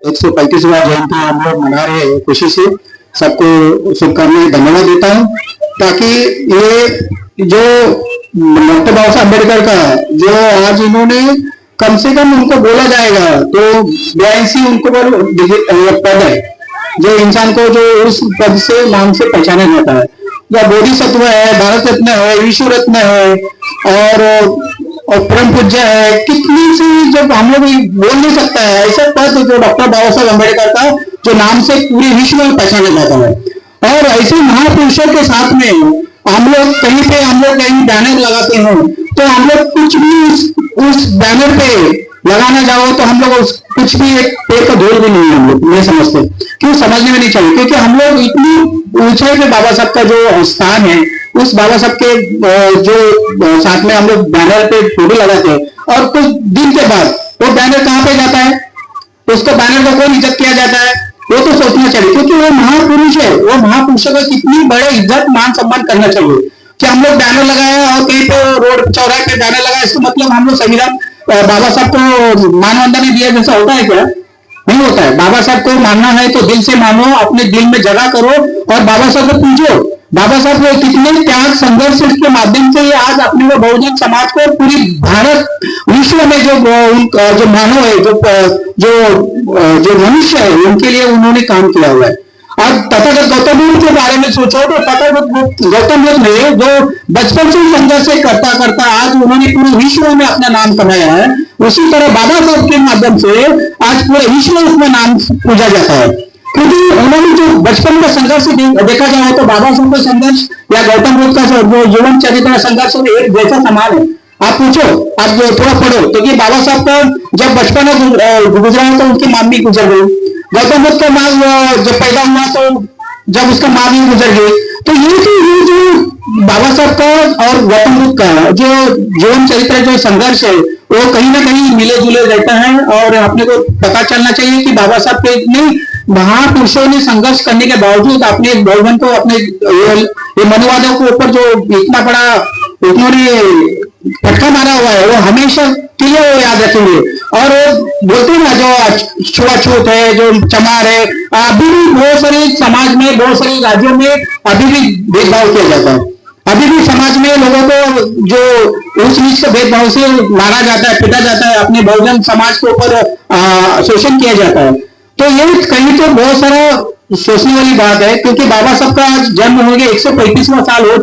135वां जयंती हम लोग मना रहे हैं खुशी से। सबको शुभकामनाएं, धन्यवाद देता हूँ। ताकि ये जो डॉक्टर बाबा साहब अम्बेडकर का जो आज इन्होंने कम से कम उनको बोला जाएगा तो 82 उनको पद है जो इंसान को जो उस पद से नाम से पहचाना जाता है। या बोधिसत्व है, भारत रत्न है, विश्व रत्न है और परम पूज्य है, कितनी सी जब हम लोग बोल नहीं सकता है ऐसे पद जो डॉक्टर बाबा साहब अम्बेडकर का जो नाम से पूरे विश्व में पहचाना जाता है। और ऐसे महापुरुषों के साथ में हम लोग कहीं पे हम लोग कहीं बैनर लगाते हैं तो हम लोग कुछ भी उस बैनर पे लगाना जाओ तो हम लोग कुछ भी एक पेड़ का धूल भी नहीं हम लोग नहीं समझते। क्यों समझने में नहीं चाहिए, क्योंकि हम लोग इतनी ऊंचाई पे बाबा साहब का जो स्थान है उस बाबा साहब के जो साथ में हम लोग बैनर पे फोटो लगाते हैं और कुछ दिन के बाद वो बैनर कहाँ पे जाता है, उसको बैनर का कौन इज्जत किया जाता है, वो तो सोचना चाहिए। क्योंकि वो महापुरुष है, वो महापुरुषों का कितनी बड़े इज्जत मान सम्मान करना चाहिए। कि हम लोग बैनर लगाया और कहीं पे रोड चौराहे पे बैनर लगाया इसका मतलब हम लोग संविधान बाबा साहब को मानवंदना ने दिया जैसा होता है क्या? नहीं होता है। बाबा साहब को मानना है तो दिल से मानो, अपने दिल में जगह करो और बाबा साहब को पूछो। बाबा साहब को कितने त्याग संघर्ष के माध्यम से ये आज अपने को बहुजन समाज को पूरी भारत विश्व में जो मानव है जो मनुष्य है उनके लिए उन्होंने काम किया हुआ है। अब तथागत गौतम बुद्ध के बारे में सोचो तो तथागत गौतम बुद्ध ने जो बचपन से संघर्ष करता करता आज उन्होंने पूरे विश्व में अपना नाम कमाया है, उसी तरह बाबा साहब के माध्यम से आज पूरे विश्व में उसमें नाम पूजा जाता है। क्योंकि उन्होंने जो बचपन का संघर्ष देखा जाए तो बाबा साहब का संघर्ष या गौतम बुद्ध का जो जीवन चरित्र संघर्ष एक जैसा समान है। आप पूछो, आप थोड़ा पढ़ो तो कि बाबा साहब का जब बचपन गुजरा तो उनकी मां भी गुजर गई। गौतम बुद्ध का मां जब पैदा हुआ तो जब उसका मां भी गुजर गई। तो ये जो बाबा साहब का और गौतम बुद्ध का जो जीवन चरित्र जो संघर्ष है वो कहीं ना कहीं मिले जुले रहता है। और अपने को पता चलना चाहिए कि बाबा साहब के इतने महापुरुषों ने संघर्ष करने के बावजूद अपने बहुजन को अपने ये मनुवादों के ऊपर जो इतना बड़ा उन्होंने फटका मारा हुआ है वो हमेशा के लिए वो याद रखेंगे। और बोलते हैं ना जो छुआछूत है, जो चमार है, अभी भी बहुत सारे समाज में बहुत सारे राज्यों में अभी भी भेदभाव किया जाता है। अभी भी समाज में लोगों को जो उस नीच के भेदभाव से मारा जाता है, पीटा जाता है, अपने बहुजन समाज के ऊपर शोषण किया जाता है। तो ये कहीं तो बहुत सारा सोचने वाली बात है। क्योंकि बाबा साहब का आज जन्म होने के 135वां साल हो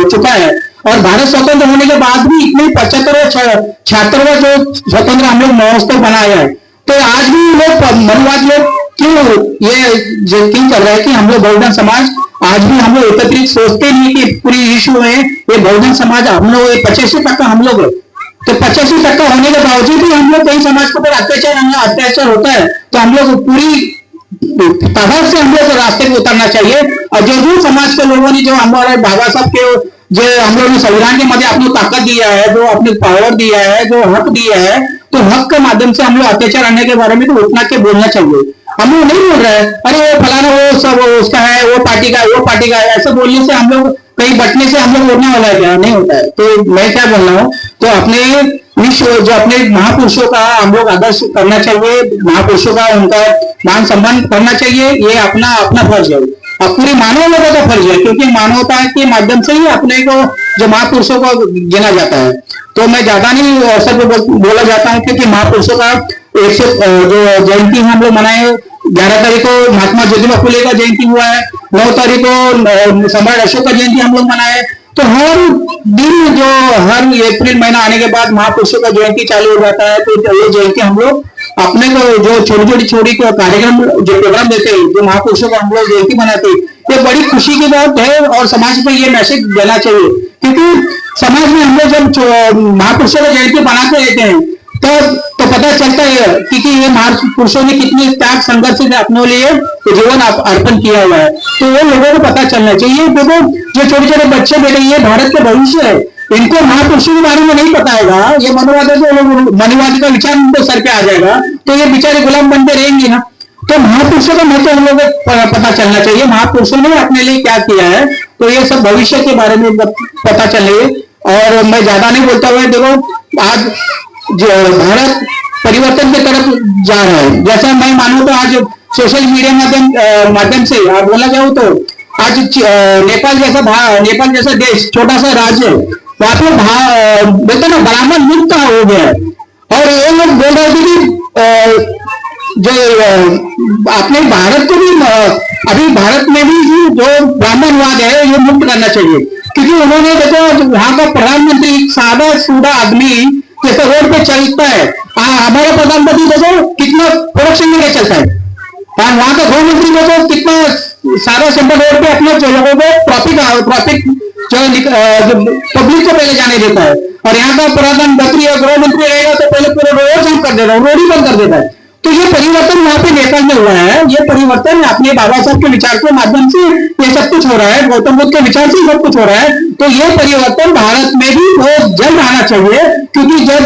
चुका है और भारत स्वतंत्र होने के बाद भी इतने 75वां जो स्वतंत्र हम लोग महोत्सव बनाया है। तो आज भी लोग मनुवाद लोग क्यों कर रहे हैं कि हम लोग बहुजन समाज आज भी हम लोग एकत्रित सोचते नहीं कि पूरी विश्व में ये बहुजन समाज हम लोग 85% हम लोग है। तो 85% होने के बावजूद भी हम लोग कई समाज के ऊपर अत्याचार होता है। तो हम लोग पूरी तादाद से हम लोग रास्ते पे उतरना चाहिए। और जो समाज के लोगों ने जो हमारे बाबा साहब के जो हम लोगों ने संविधान के मध्य अपनी ताकत दिया है, जो अपनी पावर दिया है, जो हक दिया है, तो हक के माध्यम से हम लोग अत्याचार आने के बारे में तो उठना के बोलना चाहिए। हम लोग नहीं बोल रहे हैं अरे वो फलाना वो सब उसका है, वो पार्टी का है, वो पार्टी का है, ऐसे बोलने से हम लोग कहीं बटने से हम लोग उड़ने वाला है क्या? नहीं होता है। तो मैं क्या बोल रहा हूँ, तो अपने विश्व जो अपने महापुरुषों का हम लोग आदर्श करना चाहिए, महापुरुषों का उनका मान सम्मान करना चाहिए। ये अपना फर्ज है और पूरे मानव लोगों का फर्ज है। क्योंकि मानवता के माध्यम से ही अपने को जो महापुरुषों को गिना जाता है। तो मैं ज्यादा नहीं अवसर पे बोला जाता हूँ क्योंकि महापुरुषों का जो जयंती हम लोग मनाए 11 तारीख को महात्मा ज्योतिबा फुले का जयंती हुआ है, 9 तारीख को सम्राट अशोक का जयंती हम लोग मनाए। तो हर दिन जो हर अप्रैल महीना आने के बाद महापुरुषों का जयंती चालू हो जाता है। तो ये जयंती हम लोग अपने को जो छोटी कार्यक्रम जो प्रोग्राम देते हैं, जो महापुरुषों को हम लोग जयंती मनाते हैं, ये बड़ी खुशी की बात है। और समाज में ये मैसेज देना चाहिए क्योंकि समाज में हम लोग जब महापुरुषों का जयंती बनाते रहते हैं तो पता चलता है कि ये महापुरुषों ने कितने त्याग संघर्ष से अपने लिए जीवन अर्पण किया हुआ है। तो वो लोगों को पता चलना चाहिए। देखो जो छोटे छोटे बच्चे बेटे ये भारत के भविष्य है, इनको महापुरुषों के बारे में नहीं पता है। ये मनुवाद का विचार उनको सर पे आ जाएगा तो ये बेचारे गुलाम बनते रहेंगे ना। तो महापुरुषों का महत्व हम लोगों को पता चलना चाहिए, महापुरुषों ने अपने लिए क्या किया है। तो ये सब भविष्य के बारे में पता चले। और मैं ज्यादा नहीं बोलता हुआ, देखो आज भारत परिवर्तन की तरफ जा रहा है। जैसा मैं मानूं तो आज सोशल मीडिया माध्यम से बोला जाऊं तो आज नेपाल जैसा देश, छोटा सा राज्य, वहां पे बोलते ना ब्राह्मण मुक्त हो गया है। और ये लोग बोल रहे थे कि जो अपने भारत को भी अभी भारत में भी जो ब्राह्मणवाद है ये मुक्त करना चाहिए, क्योंकि उन्होंने देखो वहां का प्रधानमंत्री सादा सूदा आदमी जैसे रोड पे चलता है, हमारा प्रधानमंत्री देखो कितना प्रोडक्शन में चलता है, और वहां का गृह मंत्री देखो कितना सादा सिंपल रोड पे अपने लोगों को ट्रैफिक जो पब्लिक को पहले जाने देता है। और यहाँ का प्रधानमंत्री और गृह मंत्री रहेगा तो पहले पूरा रोड जाम कर देता है, रोड ही बंद कर देता है। तो ये परिवर्तन वहां पे नेपाल में हुआ है। ये परिवर्तन अपने बाबा साहब के विचार के माध्यम से ये सब कुछ हो रहा है, गौतम बुद्ध के विचार से सब कुछ हो रहा है। तो ये परिवर्तन भारत में भी बहुत जल्द आना चाहिए, क्योंकि जब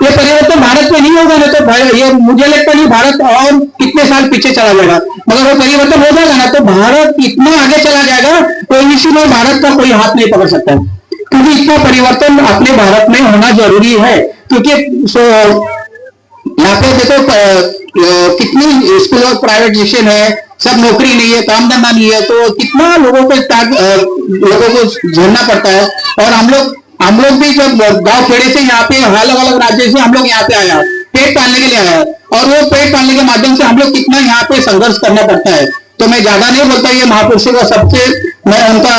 ये परिवर्तन भारत में नहीं होगा ना तो ये मुझे लगता नहीं भारत और कितने साल पीछे चला जाएगा। मगर वो परिवर्तन हो जाएगा ना तो भारत इतना आगे चला जाएगा, कोई इसी में भारत का कोई हाथ नहीं पकड़ सकता, क्योंकि इतना परिवर्तन अपने भारत में होना जरूरी है। क्योंकि यहाँ पे देखो कितनी स्कूल और प्राइवेटाइजेशन है, सब नौकरी नहीं है, काम धंधा नहीं है, तो कितना लोगों को झेलना पड़ता है। और हम लोग भी जब गांव खेड़े से यहाँ पे अलग अलग राज्य से हम लोग यहाँ पे आया, पेट पालने के लिए आया, और वो पेट पालने के माध्यम से हम लोग कितना यहाँ पे संघर्ष करना पड़ता है। तो मैं ज्यादा नहीं बोलता, ये महापुरुषों का सबसे मैं उनका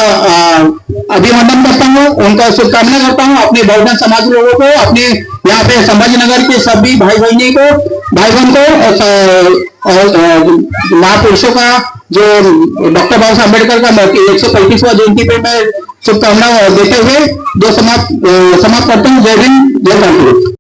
अभिनंदन करता हूँ, उनका शुभकामना करता हूँ अपने बहुजन समाज लोगों को, अपने यहाँ पे संभाजीनगर के सभी भाई बहन को और महापुरुषों का जो डॉक्टर बाबा साहब अम्बेडकर का 135वां जयंती पे मैं शुभकामना देते हुए समाप्त करता हूँ। जय हिंद, जय भारत।